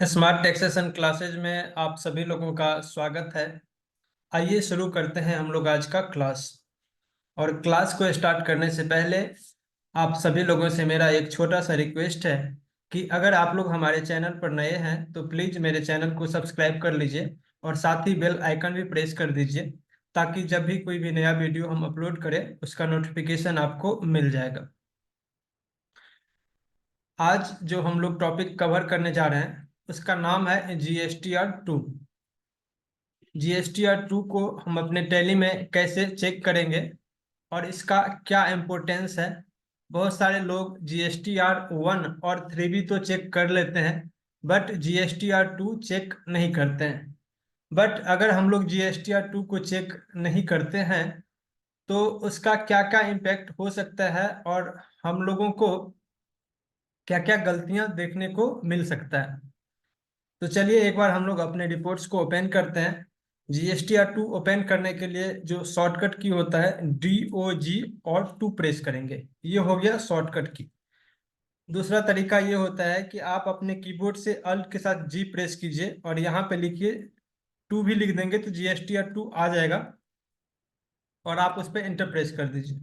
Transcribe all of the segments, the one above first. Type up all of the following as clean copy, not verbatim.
Smart taxation classes में आप सभी लोगों का स्वागत है। आइए शुरू करते हैं हम लोग आज का क्लास। और क्लास को स्टार्ट करने से पहले आप सभी लोगों से मेरा एक छोटा सा रिक्वेस्ट है कि अगर आप लोग हमारे चैनल पर नए हैं तो प्लीज़ मेरे चैनल को सब्सक्राइब कर लीजिए और साथ ही बेल आइकन भी प्रेस कर दीजिए, ताकि जब भी कोई भी नया वीडियो हम अपलोड करें उसका नोटिफिकेशन आपको मिल जाएगा। आज जो हम लोग टॉपिक कवर करने जा रहे हैं उसका नाम है GSTR 2। GSTR 2 को हम अपने टैली में कैसे चेक करेंगे और इसका क्या इम्पोर्टेंस है। बहुत सारे लोग GSTR 1 और 3 भी तो चेक कर लेते हैं, बट GSTR 2 चेक नहीं करते हैं। बट अगर हम लोग GSTR 2 को चेक नहीं करते हैं तो उसका क्या क्या इम्पैक्ट हो सकता है और हम लोगों को क्या क्या गलतियां देखने को मिल सकता है। तो चलिए एक बार हम लोग अपने रिपोर्ट्स को ओपन करते हैं। GSTR 2 ओपन करने के लिए जो शॉर्टकट की होता है DOG और 2 प्रेस करेंगे, ये हो गया शॉर्टकट की। दूसरा तरीका ये होता है कि आप अपने कीबोर्ड से अल्ट के साथ G प्रेस कीजिए और यहाँ पे लिखिए 2 भी लिख देंगे तो GSTR 2 आ जाएगा और आप उस पर एंटर प्रेस कर दीजिए।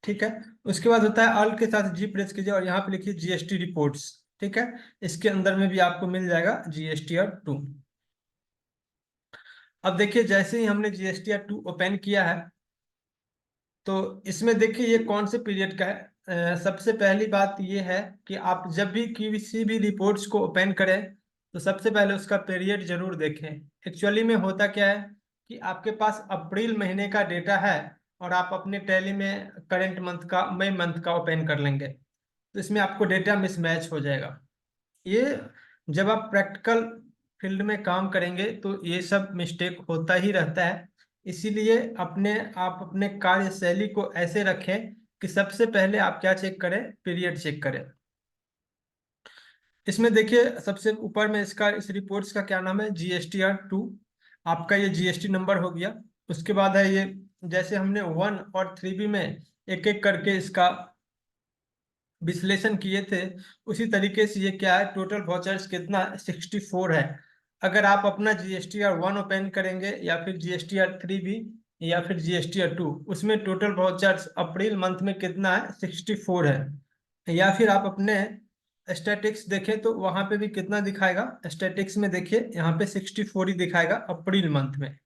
ठीक है। उसके बाद होता है अल्ट के साथ G प्रेस कीजिए और यहाँ पे लिखिए GST रिपोर्ट्स। ठीक है। इसके अंदर में भी आपको मिल जाएगा GSTR 2। अब देखिए जैसे ही हमने GSTR 2 ओपन किया है तो इसमें देखिए ये कौन से पीरियड का है। सबसे पहली बात ये है कि आप जब भी किसी भी रिपोर्ट्स को ओपन करें तो सबसे पहले उसका पीरियड जरूर देखें। एक्चुअली में होता क्या है कि आपके पास अप्रैल महीने का डेटा है और आप अपने टैली में करंट मंथ का, मई मंथ का ओपन कर लेंगे तो इसमें आपको डेटा मिसमैच हो जाएगा। ये जब आप प्रैक्टिकल फील्ड में काम करेंगे तो ये सब मिस्टेक होता ही रहता है। इसीलिए आप अपने कार्यशैली को ऐसे रखें कि सबसे पहले आप क्या चेक करें, पीरियड चेक करें। इसमें देखिए सबसे ऊपर में इस रिपोर्ट्स का क्या नाम है, GSTR 2। आपका ये GST नंबर हो गया। उसके बाद है ये, जैसे हमने 1 और 3B में एक एक करके इसका विश्लेषण किए थे, उसी तरीके से ये क्या है, टोटल वाउचर्स कितना 64 है। अगर आप अपना GSTR 1 ओपन करेंगे या फिर GSTR 3 भी या फिर GSTR 2, उसमें टोटल वाउचर्स अप्रैल मंथ में कितना है, 64 है। या फिर आप अपने स्टैटिक्स देखें तो वहां पे भी कितना दिखाएगा, स्टैटिक्स में देखिए यहाँ पे 64 ही दिखाएगा अप्रैल मंथ में।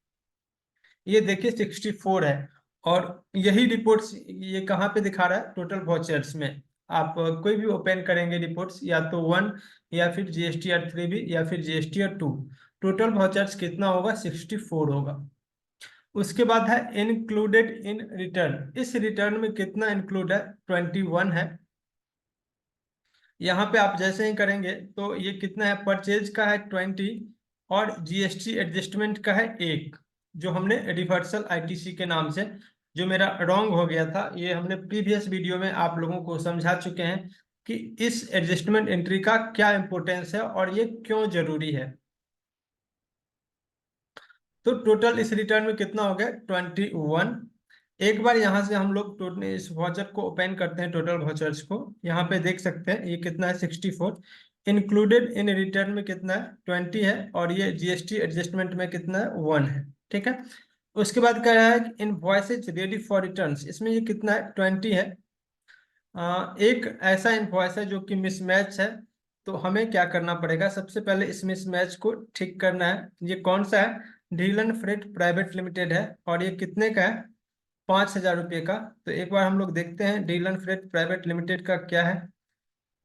ये देखिए 64 है। और यही रिपोर्ट्स ये कहाँ पे दिखा रहा है, टोटल वाउचर्स में। आप कोई भी ओपन करेंगे रिपोर्ट्स, या तो 1 या फिर GSTR 3 भी या फिर GSTR 2, टोटल वाउचर्स कितना होगा, 64 होगा। उसके बाद है इंक्लूडेड इन रिटर्न। इस रिटर्न में कितना इंक्लूड है, 21 है। यहाँ पे आप जैसे ही करेंगे तो ये कितना है, परचेज का है 20 और GST एडजस्टमेंट का है 1, जो हमने रिवर्सल ITC के नाम से, जो मेरा रॉन्ग हो गया था, ये हमने प्रीवियस वीडियो में आप लोगों को समझा चुके हैं कि इस एडजस्टमेंट एंट्री का क्या इंपॉर्टेंस है और ये क्यों जरूरी है। तो टोटल इस रिटर्न में कितना हो गया, 21। एक बार यहाँ से हम लोग टोटल इस वाउचर को ओपन करते हैं, टोटल वाउचर्स को यहाँ पे देख सकते हैं ये कितना है, 64। इंक्लूडेड इन रिटर्न में कितना है, 20 है। और ये GST एडजस्टमेंट में कितना है, 1 है। ठीक है। उसके बाद क्या है, इनवॉइसेज रेडी फॉर रिटर्न्स, इसमें ये कितना है, 20 है। एक ऐसा इनवॉइस है जो कि मिसमैच है, तो हमें क्या करना पड़ेगा, सबसे पहले इस मिसमैच को ठीक करना है। ये कौन सा है, डीलन फ्रेट प्राइवेट लिमिटेड है और ये कितने का है, 5,000 रुपये का। तो एक बार हम लोग देखते हैं डीलन फ्रेट प्राइवेट लिमिटेड का क्या है।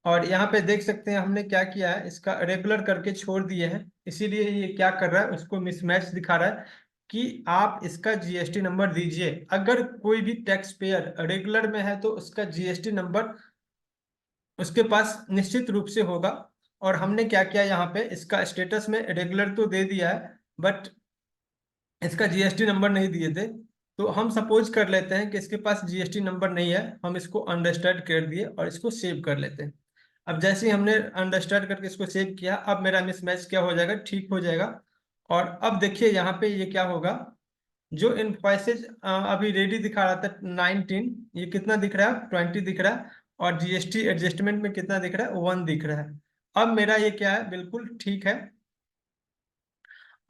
और यहाँ पे देख सकते हैं हमने क्या किया है, इसका रेगुलर करके छोड़ दिए हैं, इसीलिए ये क्या कर रहा है, उसको मिसमैच दिखा रहा है कि आप इसका GST नंबर दीजिए। अगर कोई भी टैक्स पेयर रेगुलर में है तो उसका GST नंबर उसके पास निश्चित रूप से होगा। और हमने क्या किया, यहाँ पे इसका स्टेटस में रेगुलर तो दे दिया है बट इसका GST नंबर नहीं दिए थे। तो हम सपोज कर लेते हैं कि इसके पास GST नंबर नहीं है, हम इसको अंडरस्टैंड कर दिए और इसको सेव कर लेते हैं। अब जैसे ही हमने अंडरस्टैंड करके इसको सेव किया, अब मेरा मिसमैच क्या हो जाएगा, ठीक हो जाएगा। और अब देखिए यहाँ पे ये क्या होगा, जो इनवॉइसेज अभी रेडी दिखा रहा था 19, ये कितना दिख रहा है, 20 दिख रहा है। और GST एडजस्टमेंट में कितना दिख रहा है, 1 दिख रहा है। अब मेरा ये क्या है, बिल्कुल ठीक है।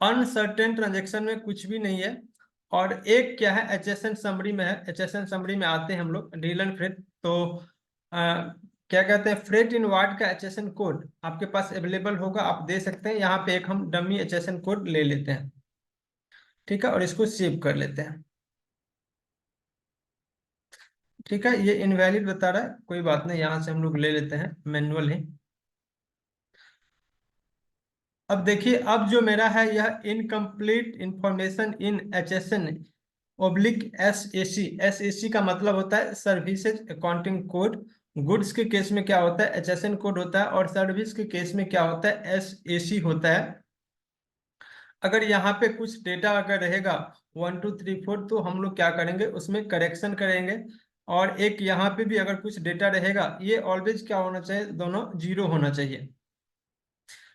अनसर्टेन ट्रांजेक्शन में कुछ भी नहीं है। और एक क्या है, एचएसएन समरी में है। एचएसएन समरी में आते हैं हम लोग, डील एंड फ्रेट। तो क्या कहते हैं, फ्रेट इन वार्ड का एचएसएन कोड आपके पास अवेलेबल होगा, आप दे सकते हैं। यहाँ पे एक हम डमी एचएसएन कोड ले लेते हैं, ठीक है, और इसको सेव कर लेते हैं। ठीक है, ये इनवैलिड बता रहा है, कोई बात नहीं, यहाँ से हम लोग ले लेते हैं मैनुअल ही। अब देखिए, अब जो मेरा है यह incomplete information in HSN oblique SSC. SSC का मतलब होता है सर्विसेज अकाउंटिंग कोड। गुड्स के केस में क्या होता है, एचएसएन कोड होता है, और सर्विस के केस में क्या होता है, एसएसी होता है। अगर यहाँ पे कुछ डेटा अगर रहेगा 1 2 3 4, तो हम लोग क्या करेंगे, उसमें करेक्शन करेंगे। और एक यहाँ पे भी अगर कुछ डेटा रहेगा, ये ऑलवेज क्या होना चाहिए, दोनों जीरो होना चाहिए।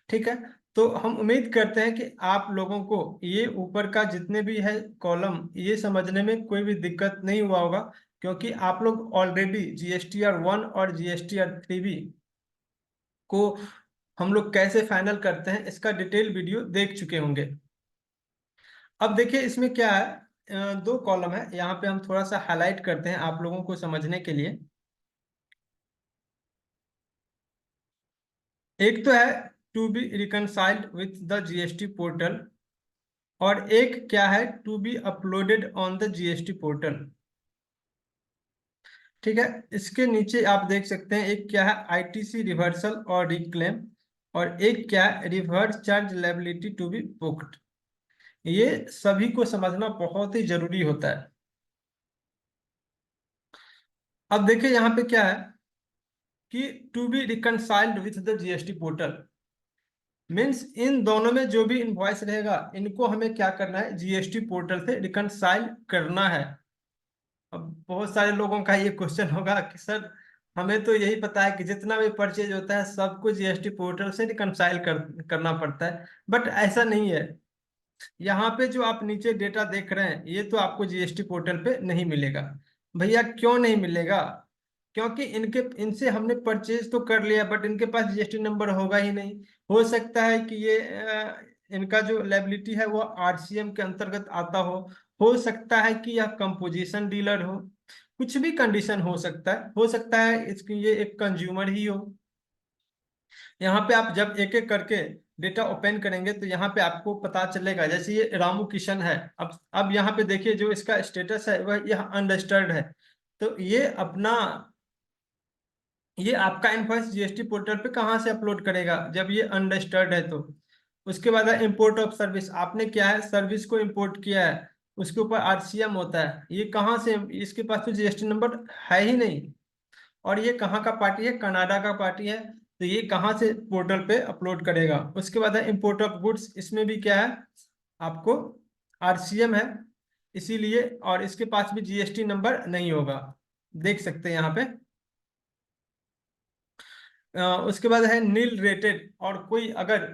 ठीक है, तो हम उम्मीद करते हैं कि आप लोगों को ये ऊपर का जितने भी है कॉलम, ये समझने में कोई भी दिक्कत नहीं हुआ होगा, क्योंकि आप लोग ऑलरेडी जीएसटीआर 1 और जीएसटीआर 3 को हम लोग कैसे फाइनल करते हैं इसका डिटेल वीडियो देख चुके होंगे। अब देखिए, इसमें क्या है, दो कॉलम है, यहाँ पे हम थोड़ा सा हाईलाइट करते हैं आप लोगों को समझने के लिए। एक तो है to be reconciled with the GST portal, और एक क्या है, to be uploaded on the GST portal. ठीक है, इसके नीचे आप देख सकते हैं, एक क्या है, आईटीसी रिवर्सल और रिक्लेम, और एक क्या है, reverse charge liability to be booked. ये सभी को समझना बहुत ही जरूरी होता है। अब देखिए यहाँ पे क्या है कि to be reconciled with the GST portal means इन दोनों में जो भी इनवॉइस रहेगा, इनको हमें क्या करना है, जीएसटी पोर्टल से रिकनसाइल करना है। अब बहुत सारे लोगों का ये क्वेश्चन होगा कि सर, हमें तो यही पता है कि जितना भी परचेज होता है सबको जीएसटी पोर्टल से रिकनसाइल करना पड़ता है, बट ऐसा नहीं है। यहाँ पे जो आप नीचे डेटा देख रहे हैं, ये तो आपको जीएसटी पोर्टल पे नहीं मिलेगा। भैया क्यों नहीं मिलेगा, क्योंकि इनके इनसे हमने परचेज तो कर लिया, बट इनके पास जीएसटी नंबर होगा ही नहीं। हो सकता है कि ये इनका जो लायबिलिटी है वो आरसीएम के अंतर्गत आता हो सकता है कि यह कंपोजिशन डीलर हो, कुछ भी कंडीशन हो सकता है इसकी ये एक कंज्यूमर ही हो। यहाँ पे आप जब एक एक करके डेटा ओपन करेंगे तो यहाँ पे आपको पता चलेगा, जैसे ये रामू किशन है। अब यहाँ पे देखिए, जो इसका स्टेटस है वह यह अनरजिस्टर्ड है। तो ये आपका इनवॉइस जीएसटी पोर्टल पे कहाँ से अपलोड करेगा जब ये अनरजिस्टर्ड है तो। उसके बाद है इंपोर्ट ऑफ सर्विस, आपने क्या है, सर्विस को इंपोर्ट किया है, उसके ऊपर आरसीएम होता है, ये कहाँ से, इसके पास तो जीएसटी नंबर है ही नहीं। और ये कहाँ का पार्टी है, कनाडा का पार्टी है, तो ये कहाँ से पोर्टल पे अपलोड करेगा। उसके बाद है इंपोर्ट ऑफ गुड्स, इसमें भी क्या है, आपको आरसीएम है, इसीलिए, और इसके पास भी जीएसटी नंबर नहीं होगा, देख सकते हैं यहाँ पे। उसके बाद है नील रेटेड, और कोई अगर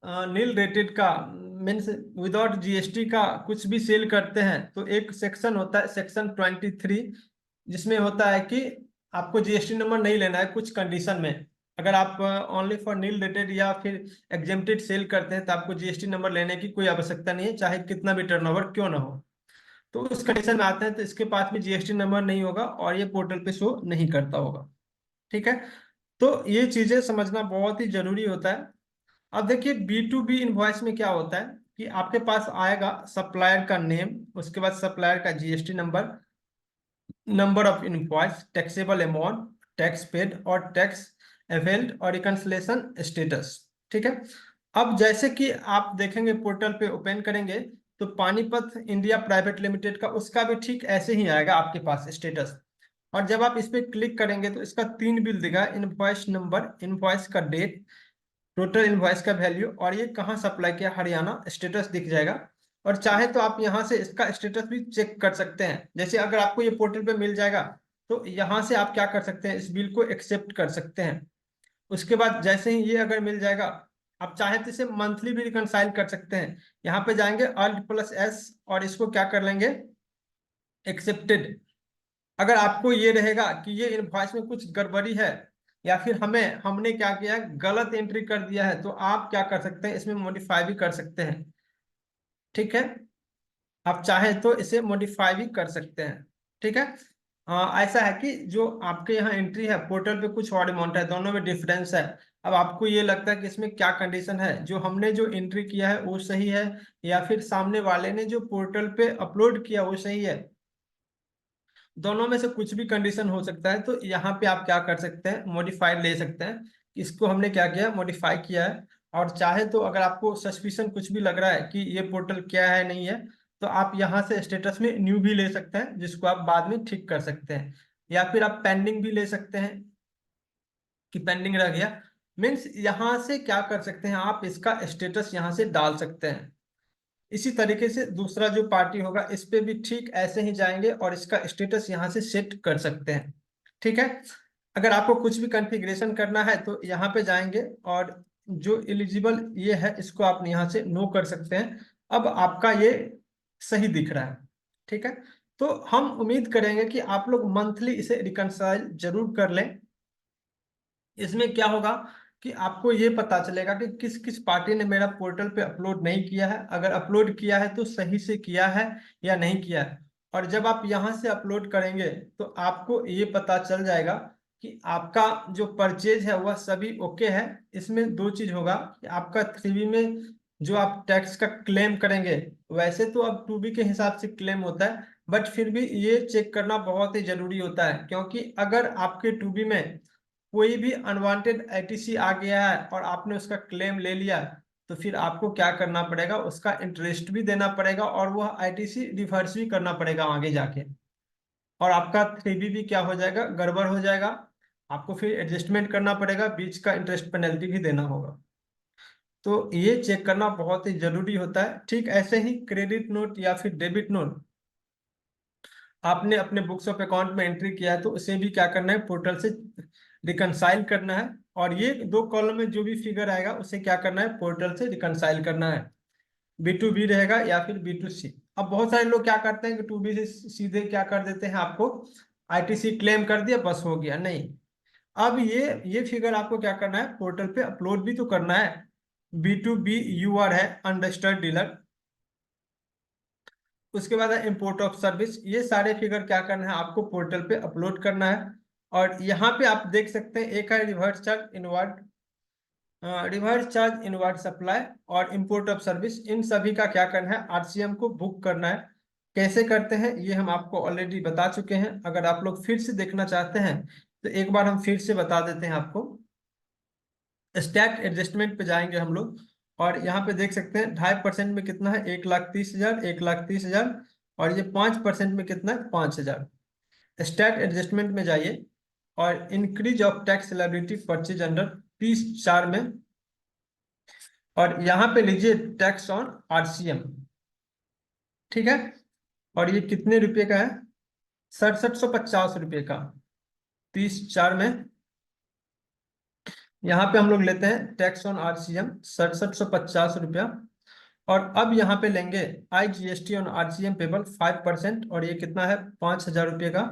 नील रेटेड का मीन्स विदाउट जीएसटी का कुछ भी सेल करते हैं, तो एक सेक्शन होता है, सेक्शन 23, जिसमें होता है कि आपको जीएसटी नंबर नहीं लेना है कुछ कंडीशन में। अगर आप ओनली फॉर नील रेटेड या फिर एग्जेम्प्टेड सेल करते हैं, तो आपको जीएसटी नंबर लेने की कोई आवश्यकता नहीं है, चाहे कितना भी टर्नओवर क्यों ना हो। तो उस कंडीशन में आते हैं तो इसके पास भी जीएसटी नंबर नहीं होगा, और ये पोर्टल पे शो नहीं करता होगा। ठीक है, तो ये चीजें समझना बहुत ही जरूरी होता है। अब देखिए, B2B इनवॉइस में क्या होता है कि आपके पास आएगा सप्लायर का नेम, उसके बाद सप्लायर का GST number, number of invoice, taxable amount, tax paid और टैक्स अवेल्ड, और रिकंसलेशन स्टेटस। ठीक है, अब जैसे कि आप देखेंगे पोर्टल पे ओपन करेंगे, तो पानीपत इंडिया प्राइवेट लिमिटेड का, उसका भी ठीक ऐसे ही आएगा आपके पास स्टेटस। और जब आप इस पे क्लिक करेंगे तो इसका 3 बिल दिखा, इनवॉइस नंबर, इनवॉइस का डेट, टोटल इनवॉइस का वैल्यू, और ये कहाँ सप्लाई किया, हरियाणा, स्टेटस दिख जाएगा। और चाहे तो आप यहाँ से इसका स्टेटस भी चेक कर सकते हैं, जैसे अगर आपको ये पोर्टल पे मिल जाएगा, तो यहाँ से आप क्या कर सकते हैं, इस बिल को एक्सेप्ट कर सकते हैं। उसके बाद जैसे ही ये अगर मिल जाएगा, आप चाहे तो इसे मंथली भी रिकनसाइल कर सकते हैं। यहाँ पे जाएंगे Alt+S, और इसको क्या कर लेंगे, एक्सेप्टेड। अगर आपको ये रहेगा कि ये इनवॉइस में कुछ गड़बड़ी है, या फिर हमने क्या किया, गलत एंट्री कर दिया है, तो आप क्या कर सकते हैं, इसमें मॉडिफाई भी कर सकते हैं। ठीक है, आप चाहे तो इसे मॉडिफाई भी कर सकते हैं। ठीक है, ऐसा है कि जो आपके यहाँ एंट्री है पोर्टल पे कुछ और अमाउंट है, दोनों में डिफरेंस है। अब आपको ये लगता है कि इसमें क्या कंडीशन है, जो हमने जो एंट्री किया है वो सही है, या फिर सामने वाले ने जो पोर्टल पे अपलोड किया वो सही है। दोनों में से कुछ भी कंडीशन हो सकता है, तो यहाँ पे आप क्या कर सकते हैं, मॉडिफाइड ले सकते हैं। इसको हमने क्या किया, मॉडिफाई किया है। और चाहे तो अगर आपको सस्पिशन कुछ भी लग रहा है कि ये पोर्टल क्या है नहीं है, तो आप यहाँ से स्टेटस में न्यू भी ले सकते हैं, जिसको आप बाद में ठीक कर सकते हैं। या फिर आप पेंडिंग भी ले सकते हैं कि पेंडिंग रह गया। मीन्स यहाँ से क्या कर सकते हैं, आप इसका स्टेटस यहाँ से डाल सकते हैं। इसी तरीके से दूसरा जो पार्टी होगा इस पे भी ठीक ऐसे ही जाएंगे और इसका स्टेटस यहाँ से सेट कर सकते हैं। ठीक है, अगर आपको कुछ भी कॉन्फ़िगरेशन करना है तो यहाँ पे जाएंगे, और जो एलिजिबल ये है इसको आप यहाँ से नो कर सकते हैं। अब आपका ये सही दिख रहा है। ठीक है, तो हम उम्मीद करेंगे कि आप लोग मंथली इसे रिकंसाइल जरूर कर लें। इसमें क्या होगा कि आपको ये पता चलेगा कि किस किस पार्टी ने मेरा पोर्टल पे अपलोड नहीं किया है, अगर अपलोड किया है तो सही से किया है या नहीं किया है। और जब आप यहाँ से अपलोड करेंगे तो आपको ये पता चल जाएगा कि आपका जो परचेज है वह सभी ओके है। इसमें दो चीज होगा कि आपका 3B में जो आप टैक्स का क्लेम करेंगे, वैसे तो अब 2B के हिसाब से क्लेम होता है, बट फिर भी ये चेक करना बहुत ही जरूरी होता है, क्योंकि अगर आपके 2B में कोई भी अनवांटेड आईटीसी आ गया है और आपने उसका क्लेम ले लिया, तो फिर आपको क्या करना पड़ेगा, उसका इंटरेस्ट भी देना पड़ेगा और वह आईटीसी रिवर्स भी करना पड़ेगा आगे जाके। और आपका 3B भी क्या हो जाएगा, गड़बड़ हो जाएगा। आपको फिर एडजस्टमेंट करना पड़ेगा, बीच का इंटरेस्ट पेनल्टी भी देना होगा। तो ये चेक करना बहुत ही जरूरी होता है। ठीक ऐसे ही क्रेडिट नोट या फिर डेबिट नोट आपने अपने बुक्स ऑफ अकाउंट में एंट्री किया है, तो उसे भी क्या करना है, पोर्टल से रिकनसाइल करना है। और ये दो कॉलम में जो भी फिगर आएगा उसे क्या करना है, पोर्टल से रिकनसाइल करना है। B2B रहेगा या फिर B2C। अब बहुत सारे लोग क्या करते हैं कि 2B से सीधे क्या कर देते हैं, आपको आईटीसी क्लेम कर दिया बस हो गया, नहीं। अब ये फिगर आपको क्या करना है, पोर्टल पे अपलोड भी तो करना है। B2B UR है, अनरजिस्टर्ड डीलर। उसके बाद है इम्पोर्ट ऑफ सर्विस। ये सारे फिगर क्या करना है, आपको पोर्टल पे अपलोड करना है। और यहाँ पे आप देख सकते हैं एक है reverse charge inward, reverse charge inward supply और इम्पोर्ट ऑफ सर्विस। इन सभी का क्या करना है, आरसीएम को बुक करना है। कैसे करते हैं ये हम आपको ऑलरेडी बता चुके हैं। अगर आप लोग फिर से देखना चाहते हैं तो एक बार हम फिर से बता देते हैं आपको। स्टैक एडजस्टमेंट पे जाएंगे हम लोग, और यहाँ पे देख सकते हैं 2.5% में कितना है, 1,30,000, 1,30,000। और ये 5% में कितना है, 5,000। स्टैक एडजस्टमेंट में जाइए और increase of tax liability purchase under 30/4 में, और यहाँ पे लीजिए टैक्स ऑन आरसीएम। ठीक है, और ये कितने रुपए का है, 6750 रुपये का। 30/4 में यहाँ पे हम लोग लेते हैं टैक्स ऑन आरसीएम 6750 रुपया। और अब यहाँ पे लेंगे IGST ऑन आरसीएम पेबल 5%, और ये कितना है, 5,000 रुपये का।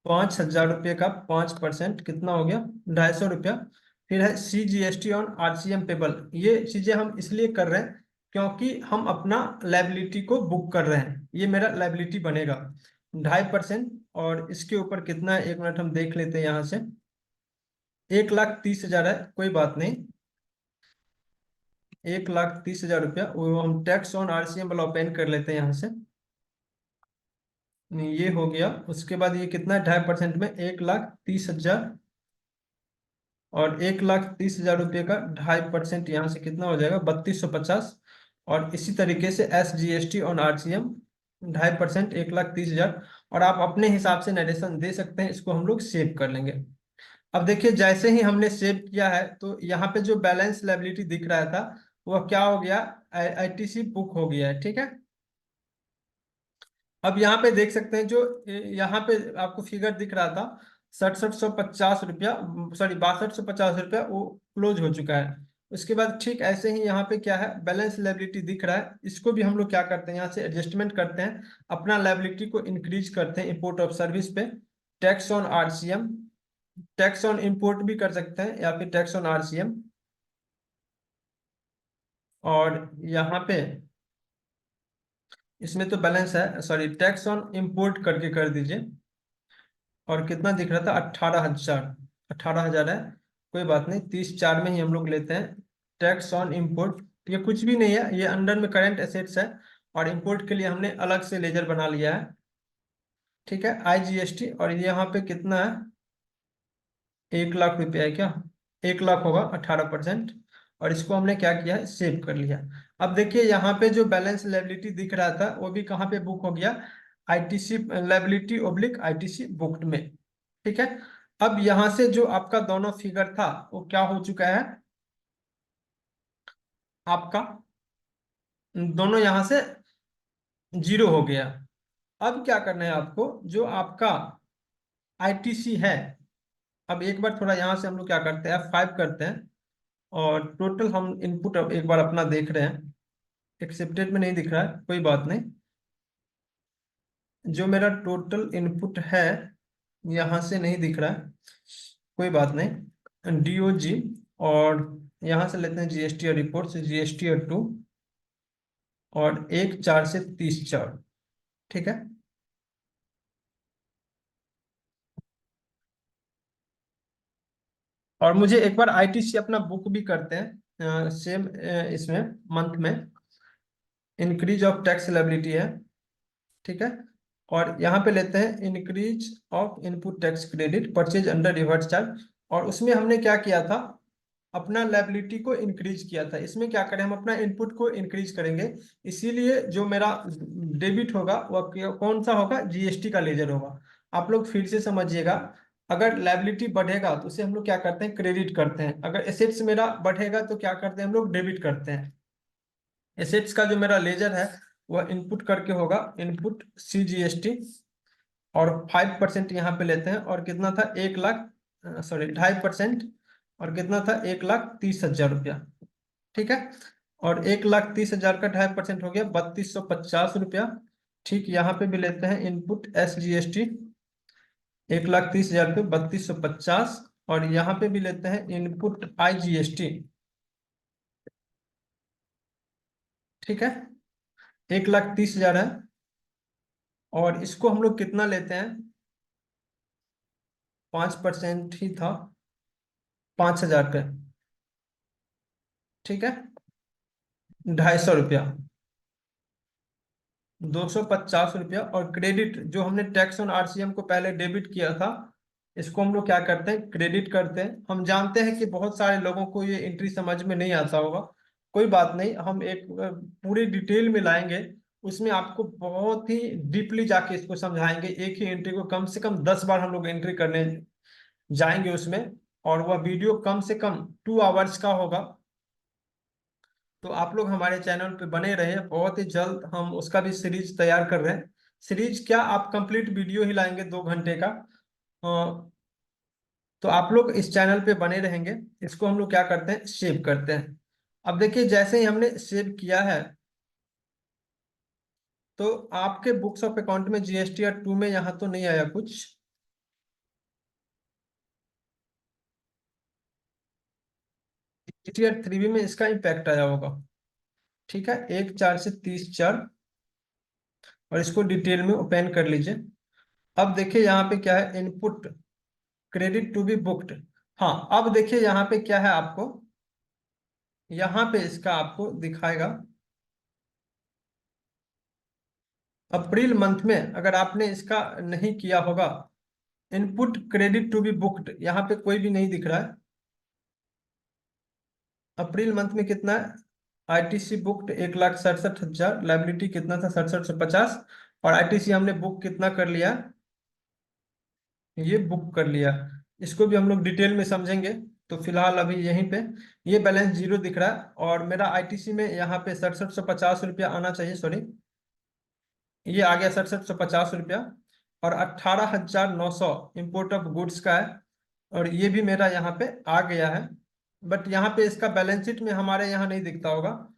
5,000 रुपये का 5% कितना हो गया, 250 रुपया। फिर है CGST ऑन आरसीएम पेबल। ये चीजें हम इसलिए कर रहे हैं क्योंकि हम अपना लाइबिलिटी को बुक कर रहे हैं, ये मेरा लाइबिलिटी बनेगा 2.5%। और इसके ऊपर कितना है, 1 मिनट हम देख लेते हैं यहाँ से। 1,30,000 है, कोई बात नहीं। 1,30,000 रुपया वो हम टैक्स ऑन आरसीएम वाला ओपन कर लेते हैं यहाँ से। ये हो गया। उसके बाद ये कितना है, 2.5% में 1,30,000। और 1,30,000 रुपये का 2.5% यहाँ से कितना हो जाएगा, 3,250। और इसी तरीके से SGST ऑन आरसीएम 2.5%, 1,30,000। और आप अपने हिसाब से नरेशन दे सकते हैं, इसको हम लोग सेव कर लेंगे। अब देखिए जैसे ही हमने सेव किया है तो यहाँ पे जो बैलेंस लायबिलिटी दिख रहा था वह क्या हो गया, आईटीसी बुक हो गया है। ठीक है, अब यहाँ पे देख सकते हैं जो यहाँ पे आपको फिगर दिख रहा था 6750 रुपया, सॉरी 6250 रुपया, वो क्लोज हो चुका है। उसके बाद ठीक ऐसे ही यहाँ पे क्या है, बैलेंस लायबिलिटी दिख रहा है, इसको भी हम लोग क्या करते हैं, यहाँ से एडजस्टमेंट करते हैं, अपना लायबिलिटी को इंक्रीज करते हैं इंपोर्ट ऑफ सर्विस पे। Tax on RCM, tax on import भी कर सकते हैं, या फिर टैक्स ऑन आरसीएम। और यहाँ पे इसमें तो बैलेंस है, सॉरी, टैक्स ऑन इंपोर्ट करके कर दीजिए। और कितना दिख रहा था, 18,000, 18,000 है, कोई बात नहीं, 30/4 में ही हम लोग लेते हैं। टैक्स ऑन इंपोर्ट, ये कुछ भी नहीं है, ये अंडर में करंट एसेट्स है, और इंपोर्ट के लिए हमने अलग से लेजर बना लिया है। ठीक है, आईजीएसटी, और यहाँ पे कितना है, 1 लाख रुपया है क्या, 1 लाख होगा, 18%। और इसको हमने क्या किया है, सेव कर लिया। अब देखिए यहाँ पे जो बैलेंस लायबिलिटी दिख रहा था वो भी कहाँ पे बुक हो गया, ITC liability oblique ITC booked में। ठीक है, अब यहाँ से जो आपका दोनों फिगर था वो क्या हो चुका है, आपका दोनों यहाँ से जीरो हो गया। अब क्या करना है आपको, जो आपका आईटीसी है, अब एक बार थोड़ा यहाँ से हम लोग क्या करते हैं, F5 करते हैं, और टोटल हम इनपुट अब एक बार अपना देख रहे हैं। एक्सेप्टेड में नहीं दिख रहा है, कोई बात नहीं। जो मेरा टोटल इनपुट है यहाँ से नहीं दिख रहा है, कोई बात नहीं, डीओजी, और यहाँ से लेते हैं जीएसटी और रिपोर्ट से जीएसटी और 2, और 1/4 से 30/4। ठीक है, और मुझे एक बार आईटीसी अपना बुक भी करते हैं, सेम इसमें मंथ में इंक्रीज ऑफ टैक्स लायबिलिटी है। ठीक है, और यहाँ पे लेते हैं increase of input tax credit purchase under reverse charge, और उसमें हमने क्या किया था, अपना लायबिलिटी को इंक्रीज किया था। इसमें क्या करें, हम अपना इनपुट को इंक्रीज करेंगे, इसीलिए जो मेरा डेबिट होगा वह कौन सा होगा, जीएसटी का लेजर होगा। आप लोग फिर से समझिएगा, अगर लायबिलिटी बढ़ेगा तो उसे हम लोग क्या करते हैं, क्रेडिट करते हैं। अगर एसेट्स मेरा बढ़ेगा तो क्या करते हैं, हम लोग डेबिट करते हैं। एसेट्स का जो मेरा लेजर है वह इनपुट करके होगा, इनपुट सीजीएसटी, और 5% यहाँ पे लेते हैं, और कितना था, 1 लाख, सॉरी 2.5%, और कितना था, 1,30,000 रुपया। ठीक है, और 1,30,000 का 2.5% हो गया 3,250 रुपया। ठीक, यहाँ पे भी लेते हैं इनपुट एसजीएसटी, 1,30,000 पे 3,250, और यहाँ पे भी लेते हैं इनपुट आईजीएसटी। ठीक है, 1,30,000 है, और इसको हम लोग कितना लेते हैं, 5% ही था, 5,000 पे। ठीक है, 250 रुपया, 250 रुपया, और क्रेडिट जो हमने टैक्स ऑन आरसीएम को पहले डेबिट किया था, इसको हम लोग क्या करते हैं, क्रेडिट करते हैं। हम जानते हैं कि बहुत सारे लोगों को ये एंट्री समझ में नहीं आता होगा, कोई बात नहीं, हम एक पूरी डिटेल में लाएंगे, उसमें आपको बहुत ही डीपली जाके इसको समझाएंगे। एक ही एंट्री को कम से कम 10 बार हम लोग एंट्री करने जाएंगे उसमें, और वह वीडियो कम से कम 2 आवर्स का होगा। तो आप लोग हमारे चैनल पे बने रहे, बहुत ही जल्द हम उसका भी सीरीज तैयार कर रहे हैं। सीरीज क्या, आप कंप्लीट वीडियो ही लाएंगे 2 घंटे का। तो आप लोग इस चैनल पे बने रहेंगे। इसको हम लोग क्या करते हैं, सेव करते हैं। अब देखिए जैसे ही हमने सेव किया है, तो आपके बुक्स ऑफ अकाउंट में जीएसटी और 2 में यहाँ तो नहीं आया कुछ, जीएसटी और 3 में इसका इम्पैक्ट आया होगा। ठीक है, 1/4 से 30/4, और इसको डिटेल में ओपन कर लीजिए। अब देखिए यहाँ पे क्या है, input credit to be booked. हाँ, अब देखिए यहाँ पे क्या है, आपको यहाँ पे इसका आपको दिखाएगा, अप्रैल मंथ में अगर आपने इसका नहीं किया होगा, input credit to be booked, यहाँ पे कोई भी नहीं दिख रहा है। अप्रैल मंथ में कितना है, आईटीसी बुक्ड 1,67,000, लाइबिलिटी कितना था, 6750, और आईटीसी हमने बुक कितना कर लिया, ये बुक कर लिया। इसको भी हम लोग डिटेल में समझेंगे। तो फिलहाल अभी यहीं पे ये बैलेंस जीरो दिख रहा है, और मेरा आईटीसी में यहाँ पे 6750 रुपया आना चाहिए, सॉरी, ये आ गया 6750 रुपया, और 18,900 इम्पोर्ट ऑफ गुड्स का है, और ये भी मेरा यहाँ पे आ गया है। बट यहाँ पे इसका बैलेंस शीट में हमारे यहाँ नहीं दिखता होगा।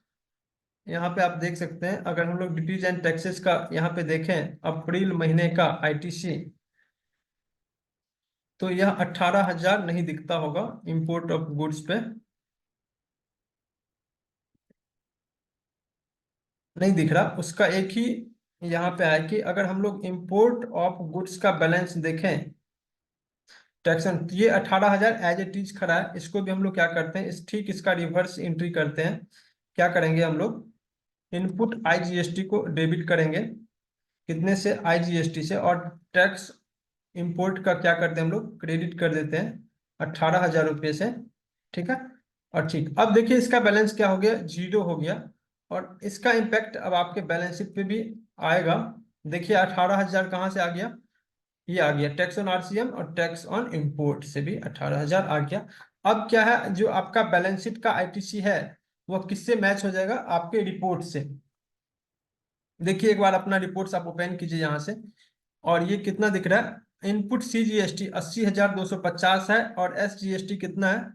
यहाँ पे आप देख सकते हैं, अगर हम लोग ड्यूटीज एंड टैक्सेस का यहाँ पे देखें अप्रैल महीने का आईटीसी, तो यह 18,000 नहीं दिखता होगा इंपोर्ट ऑफ गुड्स पे, नहीं दिख रहा। उसका एक ही यहाँ पे है कि अगर हम लोग इंपोर्ट ऑफ गुड्स का बैलेंस देखें टैक्सन, तो ये 18,000 एज इट इज खड़ा है। इसको भी हम लोग क्या करते हैं, ठीक इसका रिवर्स एंट्री करते हैं। क्या करेंगे हम लोग, इनपुट आईजीएसटी को डेबिट करेंगे, कितने से, आईजीएसटी से, और टैक्स इंपोर्ट का क्या करते हैं हम लोग, क्रेडिट कर देते हैं 18,000 रुपये से। ठीक है, और ठीक, अब देखिए इसका बैलेंस क्या हो गया, जीरो हो गया। और इसका इम्पैक्ट अब आपके बैलेंस शीट पे भी आएगा। देखिए 18,000 कहाँ से आ गया, ये आ गया टैक्स ऑन आरसीएम और टैक्स ऑन इंपोर्ट से भी 18,000 आ गया। अब क्या है, जो आपका बैलेंस शीट का आईटीसी है वो किससे मैच हो जाएगा, आपके रिपोर्ट से। देखिए एक बार अपना रिपोर्ट्स आप ओपन कीजिए यहाँ से, और ये कितना दिख रहा है, इनपुट सीजीएसटी 80,250 है, और एसजीएसटी कितना है,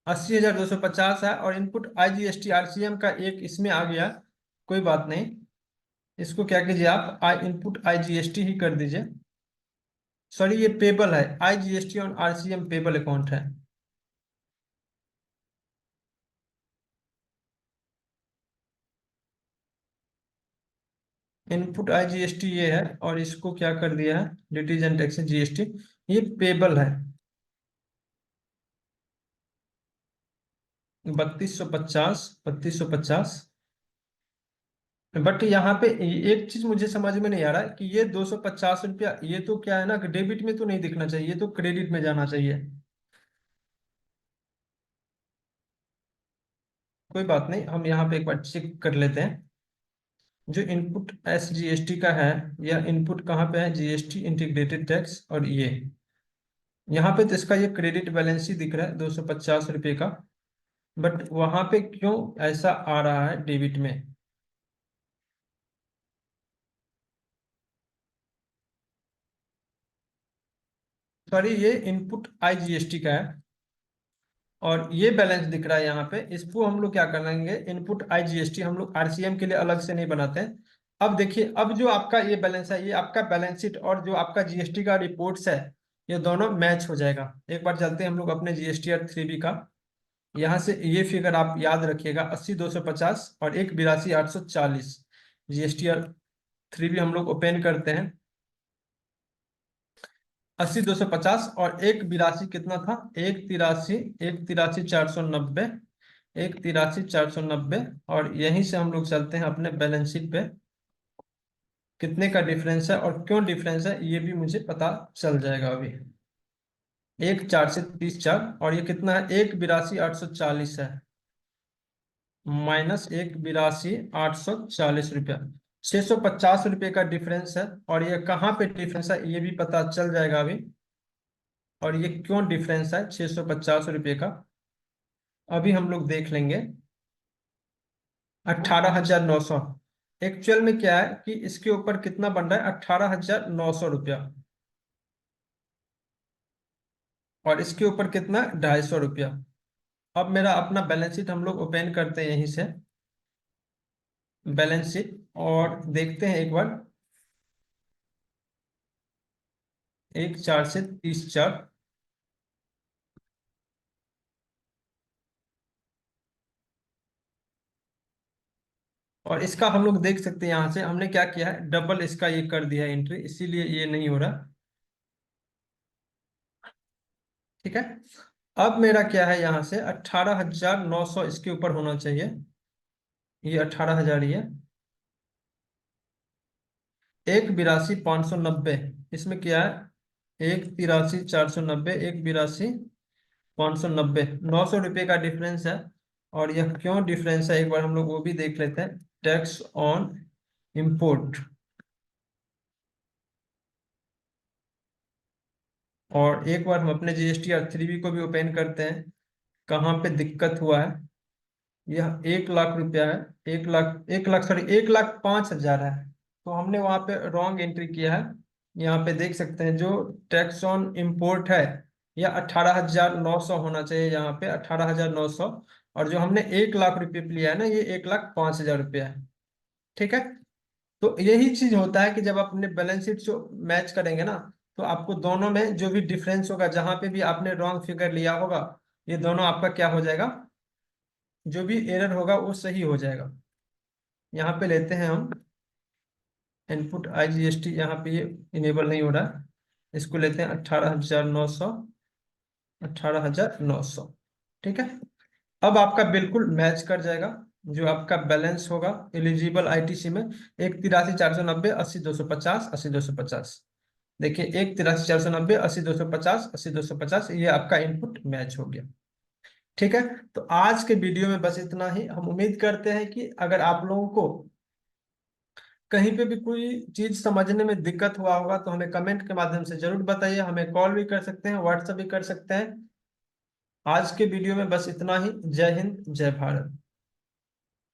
80,250 है, और इनपुट आईजीएसटी आरसीएम का एक इसमें आ गया। कोई बात नहीं, इसको क्या कीजिए आप, आई इनपुट आईजीएसटी ही कर दीजिए। सॉरी ये पेबल है, आईजीएसटी और आरसीएम पेबल अकाउंट है। इनपुट आईजीएसटी ये है, और इसको क्या कर दिया है, ड्यूटीज एंड टैक्सेस जीएसटी, ये पेबल है 3250, बट यहाँ पे एक चीज मुझे समझ में नहीं आ रहा है कि ये 250 रुपया, ये तो क्या है ना कि डेबिट में तो नहीं दिखना चाहिए, ये तो क्रेडिट में जाना चाहिए। कोई बात नहीं, हम यहाँ पे एक बार चेक कर लेते हैं। जो इनपुट एस जीएसटी का है, यह इनपुट कहाँ पे है, जीएसटी इंटीग्रेटेड टैक्स, और ये यहाँ पे तो इसका ये क्रेडिट बैलेंस ही दिख रहा है 250 रुपये का। बट वहां पे क्यों ऐसा आ रहा है डेबिट में, सॉरी ये इनपुट आईजीएसटी का है, और ये बैलेंस दिख रहा है यहाँ पे। इसको हम लोग क्या करेंगे, इनपुट आईजीएसटी हम लोग आरसीएम के लिए अलग से नहीं बनाते हैं। अब देखिए, अब जो आपका ये बैलेंस है, ये आपका बैलेंस शीट और जो आपका जीएसटी का रिपोर्ट्स है, ये दोनों मैच हो जाएगा। एक बार चलते हैं हम लोग अपने जीएसटी और 3B का, यहाँ से ये फिगर आप याद रखिएगा, 80,250 और 1,82,840। जीएसटी और 3B हम लोग ओपन करते हैं, 80,250 और 1,82 कितना था, 1,83, 1,83,490, 1,83,490। और यहीं से हम लोग चलते हैं अपने बैलेंस शीट पे, कितने का डिफरेंस है और क्यों डिफरेंस है ये भी मुझे पता चल जाएगा अभी। 1,430,4, और ये कितना है, 1,82,840 है, माइनस 1,82,840 रुपया, 650 रुपये का डिफरेंस है। और ये कहाँ पे डिफरेंस है ये भी पता चल जाएगा अभी। और ये क्यों डिफरेंस है 650 रुपये का, अभी हम लोग देख लेंगे। 18,900, एक्चुअल में क्या है कि इसके ऊपर कितना बन रहा है, 18,900 रुपया, और इसके ऊपर कितना, 250 रुपया। अब मेरा अपना बैलेंस शीट हम लोग ओपन करते हैं यहीं से, बैलेंस शीट, और देखते हैं एक बार, 1,430,4, और इसका हम लोग देख सकते हैं यहाँ से हमने क्या किया है, डबल इसका ये कर दिया है एंट्री, इसीलिए ये नहीं हो रहा। ठीक है, अब मेरा क्या है, यहाँ से 18,900 इसके ऊपर होना चाहिए, ये 18,000 ही है। 1,82,590, इसमें क्या है, 1,83,490, 1,82,590, 900 रुपये का डिफरेंस है। और यह क्यों डिफरेंस है, एक बार हम लोग वो भी देख लेते हैं, टैक्स ऑन इंपोर्ट, और एक बार हम अपने जीएसटी और 3B को भी ओपन करते हैं, कहाँ पे दिक्कत हुआ है। यह 1,00,000 रुपया है, 1,00,000, 1,00,000 सॉरी 1,05,000 है, तो हमने वहां पे रॉन्ग एंट्री किया है। यहाँ पे देख सकते हैं जो टैक्स ऑन इंपोर्ट है या 18,900 होना चाहिए, यहाँ पे 18,900। और जो हमने 1 लाख रुपये पे लिया है ना, ये 1,05,000 रुपया है। ठीक है। तो यही चीज होता है कि जब आप अपने बैलेंस शीट जो मैच करेंगे ना, तो आपको दोनों में जो भी डिफरेंस होगा, जहां पे भी आपने रॉन्ग फिगर लिया होगा, ये दोनों आपका क्या हो जाएगा, जो भी एरर होगा वो सही हो जाएगा। यहाँ पे लेते हैं हम इनपुट IGST, यहाँ पे ये इनेबल नहीं हो रहा है, इसको लेते हैं 18,900, 18,900। ठीक है। अब आपका बिल्कुल मैच कर जाएगा, जो आपका बैलेंस होगा एलिजिबल ITC में, 1,83,490, 80,250, 80,250। देखिए, 1,83,490, 80,250, 80,250, ये आपका इनपुट मैच हो गया। ठीक है। तो आज के वीडियो में बस इतना ही। हम उम्मीद करते हैं कि अगर आप लोगों को कहीं पे भी कोई चीज समझने में दिक्कत हुआ होगा, तो हमें कमेंट के माध्यम से जरूर बताइए। हमें कॉल भी कर सकते हैं, व्हाट्सएप भी कर सकते हैं। आज के वीडियो में बस इतना ही। जय हिंद, जय भारत।